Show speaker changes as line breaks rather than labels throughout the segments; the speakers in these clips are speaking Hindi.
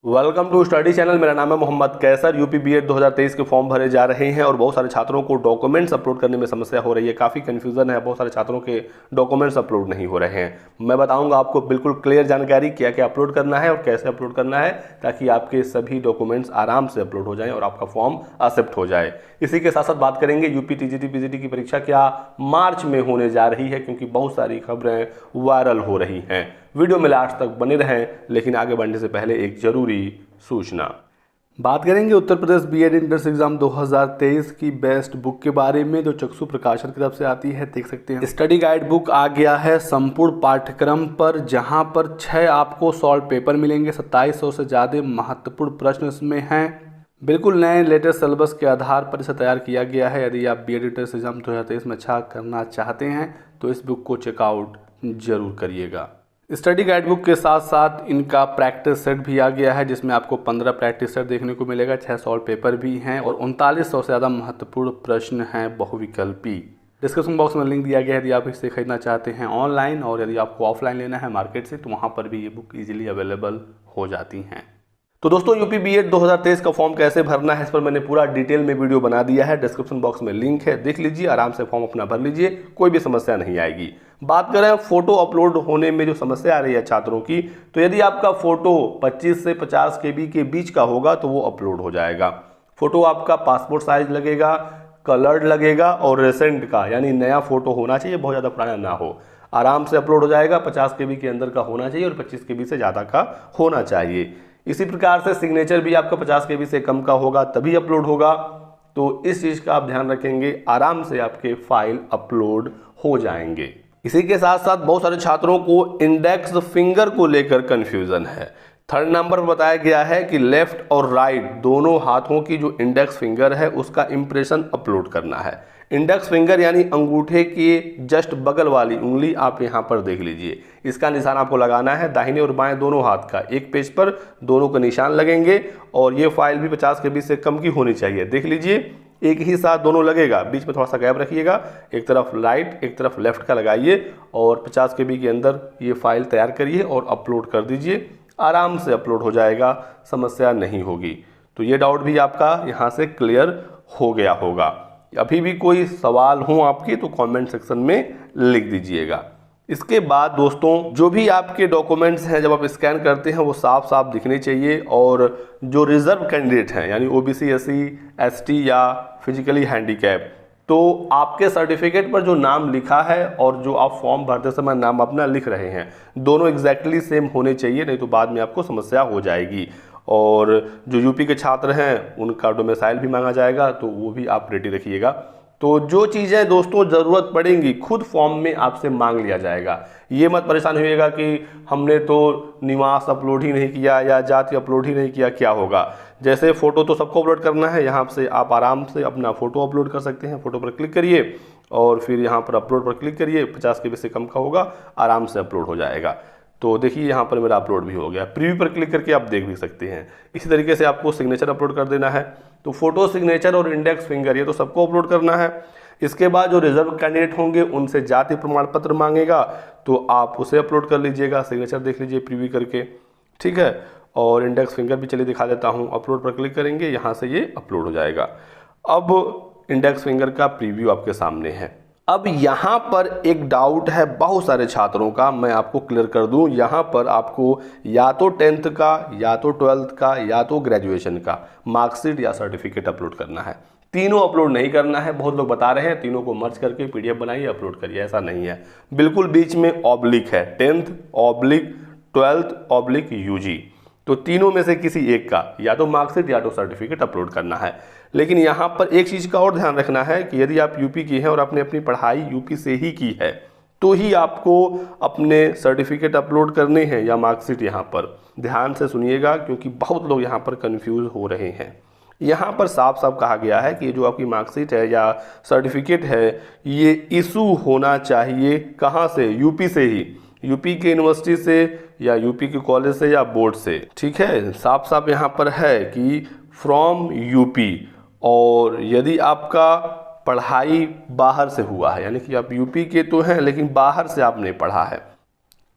Welcome to study channel. मेरा नाम है मोहम्मद कैसर। यूपी बीएड 2023 के फॉर्म भरे जा रहे हैं और बहुत सारे छात्रों को डॉक्यूमेंट्स अपलोड करने में समस्या हो रही है। काफ़ी कंफ्यूजन है, बहुत सारे छात्रों के डॉक्यूमेंट्स अपलोड नहीं हो रहे हैं। मैं बताऊंगा आपको बिल्कुल क्लियर जानकारी क्या क्या अपलोड करना है और कैसे अपलोड करना है, ताकि आपके सभी डॉक्यूमेंट्स आराम से अपलोड हो जाएं और आपका फॉर्म एक्सेप्ट हो जाए। इसी के साथ साथ बात करेंगे यूपी टीजीटी पीजीटी की परीक्षा क्या मार्च में होने जा रही है, क्योंकि बहुत सारी खबरें वायरल हो रही हैं। वीडियो में लास्ट तक बने रहें, लेकिन आगे बढ़ने से पहले एक जरूरी सूचना। बात करेंगे Uttar Pradesh BEd entrance exam 2023 की बेस्ट बुक के बारे में, जो चक्षु प्रकाशन की तरफ से आती है। देख सकते हैं स्टडी गाइड बुक आ गया है संपूर्ण पाठ्यक्रम पर, जहां पर 6 आपको सॉल्व पेपर मिलेंगे। 2700 से ज़्यादा महत्वपूर्ण प्रश्न इसमें हैं। बिल्कुल नए लेटेस्ट सिलेबस के आधार पर इसे तैयार किया गया है। यदि आप बीएड एंट्रेंस एग्जाम 2023 में अच्छा करना चाहते हैं तो इस बुक को चेकआउट जरूर करिएगा। स्टडी गाइड बुक के साथ साथ इनका प्रैक्टिस सेट भी आ गया है, जिसमें आपको 15 प्रैक्टिस सेट देखने को मिलेगा। 6 सॉल्व पेपर भी हैं और 3900 से ज़्यादा महत्वपूर्ण प्रश्न हैं बहुविकल्पी। डिस्क्रिप्शन बॉक्स में लिंक दिया गया है यदि आप इसे खरीदना चाहते हैं ऑनलाइन, और यदि आपको ऑफलाइन लेना है मार्केट से तो वहाँ पर भी ये बुक ईजिली अवेलेबल हो जाती हैं। तो दोस्तों यूपी बीएड 2023 का फॉर्म कैसे भरना है, इस पर मैंने पूरा डिटेल में वीडियो बना दिया है। डिस्क्रिप्शन बॉक्स में लिंक है, देख लीजिए, आराम से फॉर्म अपना भर लीजिए, कोई भी समस्या नहीं आएगी। बात करें फोटो अपलोड होने में जो समस्या आ रही है छात्रों की, तो यदि आपका फोटो 25 से 50 केबी के बीच का होगा तो वो अपलोड हो जाएगा। फोटो आपका पासपोर्ट साइज लगेगा, कलर्ड लगेगा और रिसेंट का, यानी नया फोटो होना चाहिए, बहुत ज़्यादा पुराना ना हो। आराम से अपलोड हो जाएगा। 50 केबी के अंदर का होना चाहिए और 25 केबी से ज़्यादा का होना चाहिए। इसी प्रकार से सिग्नेचर भी आपका 50 केबी से कम का होगा तभी अपलोड होगा। तो इस चीज़ का आप ध्यान रखेंगे, आराम से आपके फाइल अपलोड हो जाएंगे। इसी के साथ साथ बहुत सारे छात्रों को इंडेक्स फिंगर को लेकर कंफ्यूजन है। 3rd नंबर पर बताया गया है कि लेफ्ट और राइट दोनों हाथों की जो इंडेक्स फिंगर है उसका इंप्रेशन अपलोड करना है। इंडेक्स फिंगर यानी अंगूठे के जस्ट बगल वाली उंगली आप यहाँ पर देख लीजिए, इसका निशान आपको लगाना है। दाहिने और बाएं दोनों हाथ का एक पेज पर दोनों का निशान लगेंगे और ये फाइल भी 50 केबी से कम की होनी चाहिए। देख लीजिए, एक ही साथ दोनों लगेगा, बीच में थोड़ा सा गैप रखिएगा, एक तरफ राइट एक तरफ लेफ्ट का लगाइए और 50 केबी के अंदर ये फाइल तैयार करिए और अपलोड कर दीजिए। आराम से अपलोड हो जाएगा, समस्या नहीं होगी। तो ये डाउट भी आपका यहाँ से क्लियर हो गया होगा। अभी भी कोई सवाल हो आपके तो कमेंट सेक्शन में लिख दीजिएगा। इसके बाद दोस्तों, जो भी आपके डॉक्यूमेंट्स हैं जब आप स्कैन करते हैं वो साफ साफ दिखने चाहिए, और जो रिजर्व कैंडिडेट हैं यानी ओबीसी, एससी, एसटी या फिजिकली हैंडीकैप, तो आपके सर्टिफिकेट पर जो नाम लिखा है और जो आप फॉर्म भरते समय नाम अपना लिख रहे हैं, दोनों एग्जैक्टली सेम होने चाहिए, नहीं तो बाद में आपको समस्या हो जाएगी। और जो यूपी के छात्र हैं उनका डोमिसाइल भी मांगा जाएगा, तो वो भी आप रेडी रखिएगा। तो जो चीज़ें दोस्तों ज़रूरत पड़ेंगी खुद फॉर्म में आपसे मांग लिया जाएगा। ये मत परेशान होइएगा कि हमने तो निवास अपलोड ही नहीं किया या जाति अपलोड ही नहीं किया, क्या होगा। जैसे फ़ोटो तो सबको अपलोड करना है, यहाँ से आप आराम से अपना फ़ोटो अपलोड कर सकते हैं। फ़ोटो पर क्लिक करिए और फिर यहाँ पर अपलोड पर क्लिक करिए, 50 केबी से कम का होगा, आराम से अपलोड हो जाएगा। तो देखिए यहाँ पर मेरा अपलोड भी हो गया। प्रीव्यू पर क्लिक करके आप देख भी सकते हैं। इसी तरीके से आपको सिग्नेचर अपलोड कर देना है। तो फोटो, सिग्नेचर और इंडेक्स फिंगर ये तो सबको अपलोड करना है। इसके बाद जो रिजर्व कैंडिडेट होंगे उनसे जाति प्रमाण पत्र मांगेगा, तो आप उसे अपलोड कर लीजिएगा। सिग्नेचर देख लीजिए प्रीव्यू करके, ठीक है। और इंडेक्स फिंगर भी चलिए दिखा देता हूँ। अपलोड पर क्लिक करेंगे, यहाँ से ये अपलोड हो जाएगा। अब इंडेक्स फिंगर का प्रीव्यू आपके सामने है। अब यहाँ पर एक डाउट है बहुत सारे छात्रों का, मैं आपको क्लियर कर दूं। यहाँ पर आपको या तो 10th का, या तो 12th का, या तो ग्रेजुएशन का मार्कशीट या सर्टिफिकेट अपलोड करना है। तीनों अपलोड नहीं करना है। बहुत लोग बता रहे हैं तीनों को मर्ज करके पीडीएफ बनाइए अपलोड करिए, ऐसा नहीं है। बिल्कुल बीच में ऑब्लिक है, 10th oblique 12th oblique UG, तो तीनों में से किसी एक का या तो मार्कशीट या तो सर्टिफिकेट अपलोड करना है। लेकिन यहाँ पर एक चीज़ का और ध्यान रखना है कि यदि आप यूपी की हैं और आपने अपनी पढ़ाई यूपी से ही की है तो ही आपको अपने सर्टिफिकेट अपलोड करने हैं या मार्कशीट। यहाँ पर ध्यान से सुनिएगा, क्योंकि बहुत लोग यहाँ पर कन्फ्यूज़ हो रहे हैं। यहाँ पर साफ साफ कहा गया है कि ये जो आपकी मार्कशीट है या सर्टिफिकेट है, ये इशू होना चाहिए कहाँ से, यूपी से ही, यूपी के यूनिवर्सिटी से या यूपी के कॉलेज से या बोर्ड से, ठीक है। साफ साफ यहाँ पर है कि फ्रॉम यूपी। और यदि आपका पढ़ाई बाहर से हुआ है, यानी कि आप यूपी के तो हैं लेकिन बाहर से आपने पढ़ा है,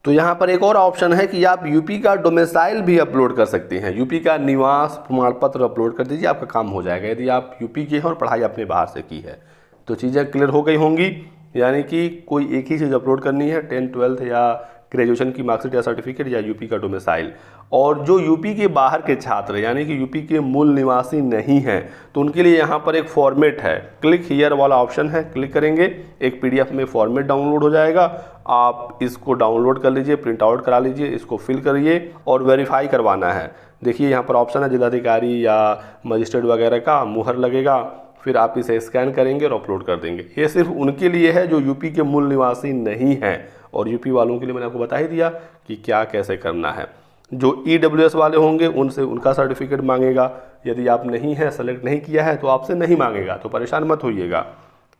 तो यहाँ पर एक और ऑप्शन है कि आप यूपी का डोमिसाइल भी अपलोड कर सकते हैं। यूपी का निवास प्रमाण पत्र अपलोड कर दीजिए, आपका काम हो जाएगा। यदि आप यूपी के हैं और पढ़ाई आपने बाहर से की है तो चीज़ें क्लियर हो गई होंगी। यानी कि कोई एक ही चीज़ अपलोड करनी है, 10th 12th या ग्रेजुएशन की मार्कशीट या सर्टिफिकेट या यूपी का डोमिसाइल। और जो यूपी के बाहर के छात्र यानी कि यूपी के मूल निवासी नहीं हैं तो उनके लिए यहाँ पर एक फॉर्मेट है, क्लिक हियर वाला ऑप्शन है, क्लिक करेंगे एक PDF में फॉर्मेट डाउनलोड हो जाएगा। आप इसको डाउनलोड कर लीजिए, प्रिंट आउट करा लीजिए, इसको फिल करिए और वेरीफाई करवाना है। देखिए यहाँ पर ऑप्शन है जिलाधिकारी या मजिस्ट्रेट वगैरह का मुहर लगेगा, फिर आप इसे स्कैन करेंगे और अपलोड कर देंगे। ये सिर्फ उनके लिए है जो यूपी के मूल निवासी नहीं हैं, और यूपी वालों के लिए मैंने आपको बता ही दिया कि क्या कैसे करना है। जो EWS वाले होंगे उनसे उनका सर्टिफिकेट मांगेगा, यदि आप नहीं हैं, सेलेक्ट नहीं किया है तो आपसे नहीं मांगेगा, तो परेशान मत होइएगा।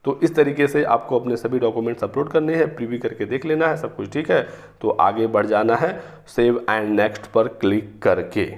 तो इस तरीके से आपको अपने सभी डॉक्यूमेंट्स अपलोड करने हैं, प्रीव्यू करके देख लेना है, सब कुछ ठीक है तो आगे बढ़ जाना है सेव एंड नेक्स्ट पर क्लिक करके।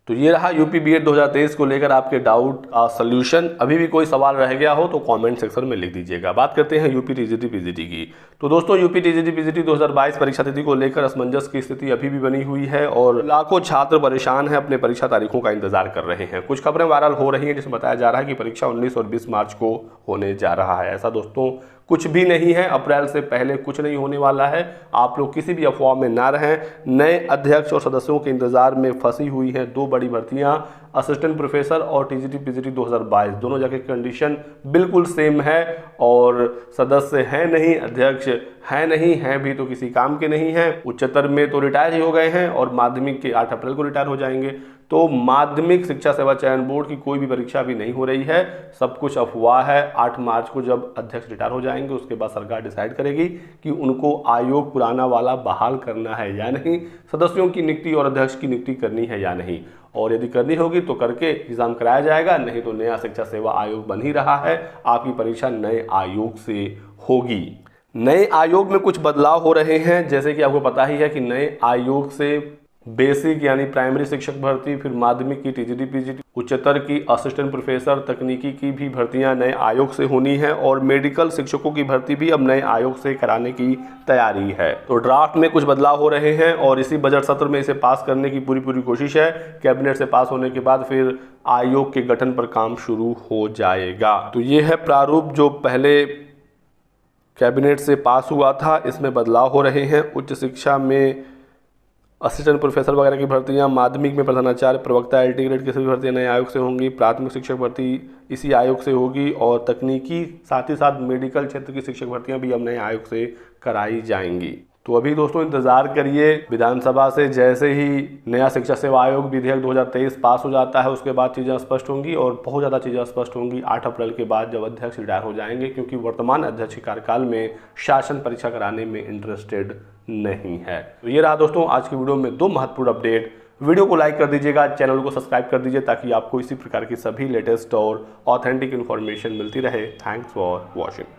तो ये रहा यूपी बीएड 2023 को लेकर आपके डाउट का सॉल्यूशन। अभी भी कोई सवाल रह गया हो तो कमेंट सेक्शन में लिख दीजिएगा। बात करते हैं यूपी टीजीटी पीजीटी की। तो दोस्तों यूपी टीजीटी पीजीटी 2022 परीक्षा तिथि को लेकर असमंजस की स्थिति अभी भी बनी हुई है और लाखों छात्र परेशान हैं, अपने परीक्षा तारीखों का इंतजार कर रहे हैं। कुछ खबरें वायरल हो रही हैं जिसमें बताया जा रहा है कि परीक्षा 19 और 20 मार्च को होने जा रहा है। ऐसा दोस्तों कुछ भी नहीं है, अप्रैल से पहले कुछ नहीं होने वाला है। आप लोग किसी भी अफवाह में ना रहें। नए अध्यक्ष और सदस्यों के इंतजार में फंसी हुई हैं 2 बड़ी भर्तियां, असिस्टेंट प्रोफेसर और टीजीटी पीजीटी 2022। दोनों जगह कंडीशन बिल्कुल सेम है और सदस्य हैं नहीं, अध्यक्ष हैं नहीं, हैं भी तो किसी काम के नहीं हैं। उच्चतर में तो रिटायर ही हो गए हैं और माध्यमिक के 8 अप्रैल को रिटायर हो जाएंगे। तो माध्यमिक शिक्षा सेवा चयन बोर्ड की कोई भी परीक्षा अभी नहीं हो रही है, सब कुछ अफवाह है। 8 मार्च को जब अध्यक्ष रिटायर हो जाएंगे उसके बाद सरकार डिसाइड करेगी कि उनको आयोग पुराना वाला बहाल करना है या नहीं, सदस्यों की नियुक्ति और अध्यक्ष की नियुक्ति करनी है या नहीं, और यदि करनी होगी तो करके एग्जाम कराया जाएगा, नहीं तो नया शिक्षा सेवा आयोग बन ही रहा है, आपकी परीक्षा नए आयोग से होगी। नए आयोग में कुछ बदलाव हो रहे हैं, जैसे कि आपको पता ही है कि नए आयोग से बेसिक यानी प्राइमरी शिक्षक भर्ती, फिर माध्यमिक की टीजीटी पीजीटी, उच्चतर की असिस्टेंट प्रोफेसर, तकनीकी की भी भर्तियां नए आयोग से होनी है और मेडिकल शिक्षकों की भर्ती भी अब नए आयोग से कराने की तैयारी है। तो ड्राफ्ट में कुछ बदलाव हो रहे हैं और इसी बजट सत्र में इसे पास करने की पूरी कोशिश है। कैबिनेट से पास होने के बाद फिर आयोग के गठन पर काम शुरू हो जाएगा। तो ये है प्रारूप जो पहले कैबिनेट से पास हुआ था, इसमें बदलाव हो रहे हैं। उच्च शिक्षा में असिस्टेंट प्रोफेसर वगैरह की भर्तियां, माध्यमिक में प्रधानाचार्य, प्रवक्ता, LT ग्रेड की सभी भर्तियां नए आयोग से होंगी, प्राथमिक शिक्षक भर्ती इसी आयोग से होगी और तकनीकी साथ ही साथ मेडिकल क्षेत्र की शिक्षक भर्तियां भी अब नए आयोग से कराई जाएंगी। तो अभी दोस्तों इंतजार करिए विधानसभा से जैसे ही नया शिक्षा सेवा आयोग विधेयक 2023 पास हो जाता है उसके बाद चीज़ें स्पष्ट होंगी और बहुत ज़्यादा चीज़ें स्पष्ट होंगी 8 अप्रैल के बाद जब अध्यक्ष रिटायर हो जाएंगे, क्योंकि वर्तमान अध्यक्ष के कार्यकाल में शासन परीक्षा कराने में इंटरेस्टेड नहीं है। तो ये रहा दोस्तों आज की वीडियो में 2 महत्वपूर्ण अपडेट। वीडियो को लाइक कर दीजिएगा, चैनल को सब्सक्राइब कर दीजिए ताकि आपको इसी प्रकार की सभी लेटेस्ट और ऑथेंटिक इन्फॉर्मेशन मिलती रहे। Thanks for watching.